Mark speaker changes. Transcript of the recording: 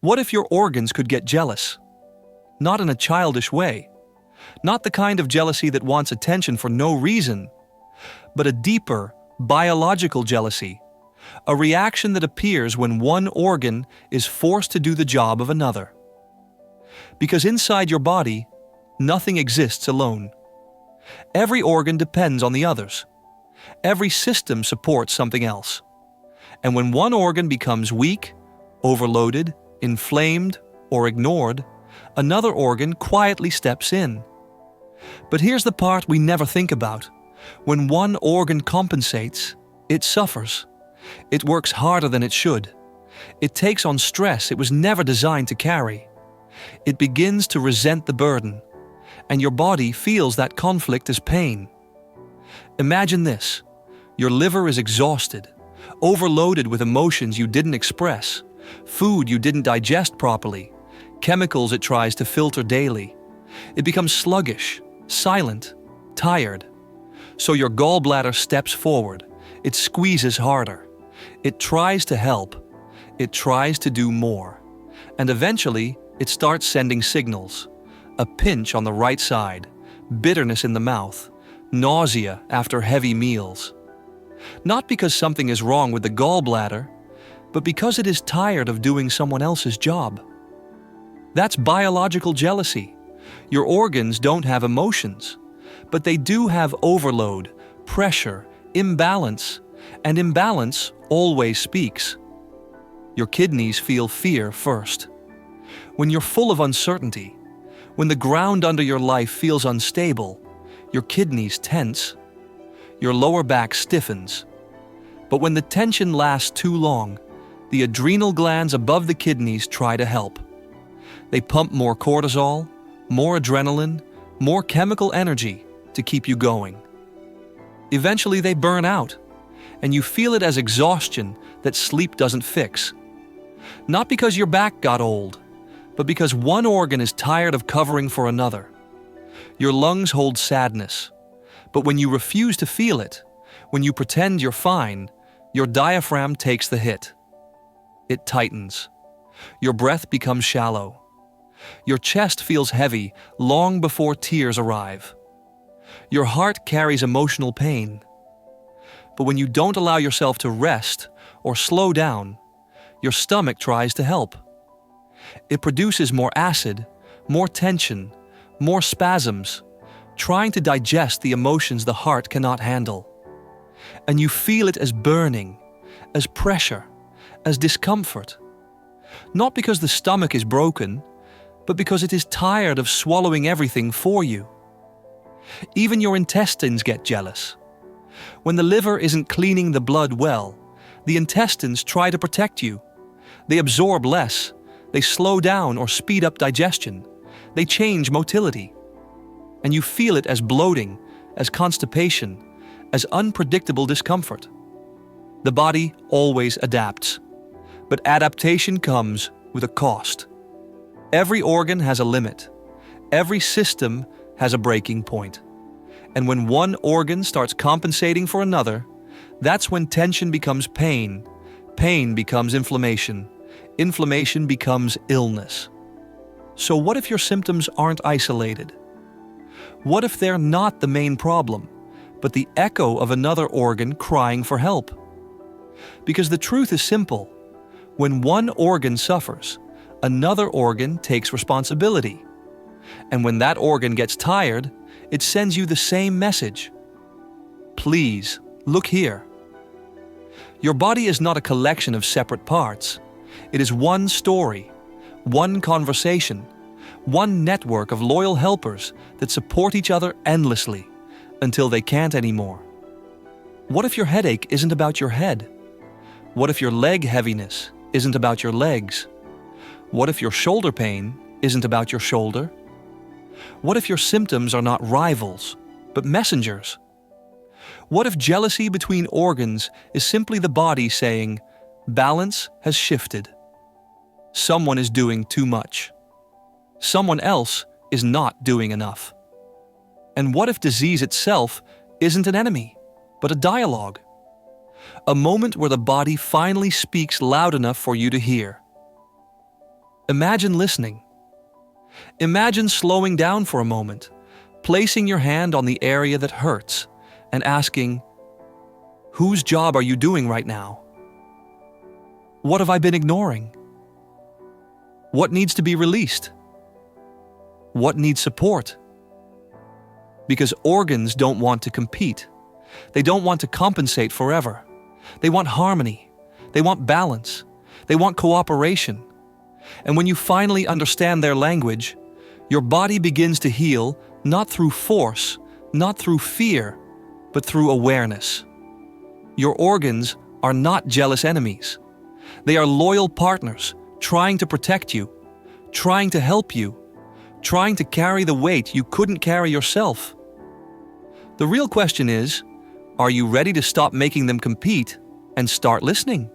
Speaker 1: What if your organs could get jealous? Not in a childish way, not the kind of jealousy that wants attention for no reason, but a deeper, biological jealousy, a reaction that appears when one organ is forced to do the job of another. Because inside your body, nothing exists alone. Every organ depends on the others. Every system supports something else. And when one organ becomes weak, overloaded, inflamed, or ignored, another organ quietly steps in. But here's the part we never think about. When one organ compensates, it suffers. It works harder than it should. It takes on stress it was never designed to carry. It begins to resent the burden, and your body feels that conflict as pain. Imagine this. Your liver is exhausted, overloaded with emotions you didn't express, food you didn't digest properly, chemicals it tries to filter daily. It becomes sluggish, silent, tired. So your gallbladder steps forward. It squeezes harder. It tries to help. It tries to do more. And eventually, it starts sending signals. A pinch on the right side, bitterness in the mouth, nausea after heavy meals. Not because something is wrong with the gallbladder, but because it is tired of doing someone else's job. That's biological jealousy. Your organs don't have emotions, but they do have overload, pressure, imbalance, and imbalance always speaks. Your kidneys feel fear first. When you're full of uncertainty, when the ground under your life feels unstable, your kidneys tense. Your lower back stiffens. But when the tension lasts too long, the adrenal glands above the kidneys try to help. They pump more cortisol, more adrenaline, more chemical energy to keep you going. Eventually they burn out, and you feel it as exhaustion that sleep doesn't fix. Not because your back got old, but because one organ is tired of covering for another. Your lungs hold sadness, but when you refuse to feel it, when you pretend you're fine, your diaphragm takes the hit. It tightens. Your breath becomes shallow. Your chest feels heavy long before tears arrive. Your heart carries emotional pain. But when you don't allow yourself to rest or slow down, your stomach tries to help. It produces more acid, more tension, more spasms, trying to digest the emotions the heart cannot handle. And you feel it as burning, as pressure, as discomfort. Not because the stomach is broken, but because it is tired of swallowing everything for you. Even your intestines get jealous. When the liver isn't cleaning the blood well, the intestines try to protect you. They absorb less. They slow down or speed up digestion. They change motility. And you feel it as bloating, as constipation, as unpredictable discomfort. The body always adapts. But adaptation comes with a cost. Every organ has a limit. Every system has a breaking point. And when one organ starts compensating for another, that's when tension becomes pain. Pain becomes inflammation. Inflammation becomes illness. So what if your symptoms aren't isolated? What if they're not the main problem, but the echo of another organ crying for help? Because the truth is simple. When one organ suffers, another organ takes responsibility. And when that organ gets tired, it sends you the same message. Please, look here. Your body is not a collection of separate parts. It is one story, one conversation, one network of loyal helpers that support each other endlessly until they can't anymore. What if your headache isn't about your head? What if your leg heaviness isn't about your legs? What if your shoulder pain isn't about your shoulder? What if your symptoms are not rivals, but messengers? What if jealousy between organs is simply the body saying, balance has shifted. Someone is doing too much. Someone else is not doing enough. And what if disease itself isn't an enemy, but a dialogue? A moment where the body finally speaks loud enough for you to hear. Imagine listening. Imagine slowing down for a moment, placing your hand on the area that hurts, and asking, whose job are you doing right now? What have I been ignoring? What needs to be released? What needs support? Because organs don't want to compete. They don't want to compensate forever. They want harmony. They want balance. They want cooperation. And when you finally understand their language, your body begins to heal not through force, not through fear, but through awareness. Your organs are not jealous enemies. They are loyal partners, trying to protect you, trying to help you, trying to carry the weight you couldn't carry yourself. The real question is, are you ready to stop making them compete and start listening?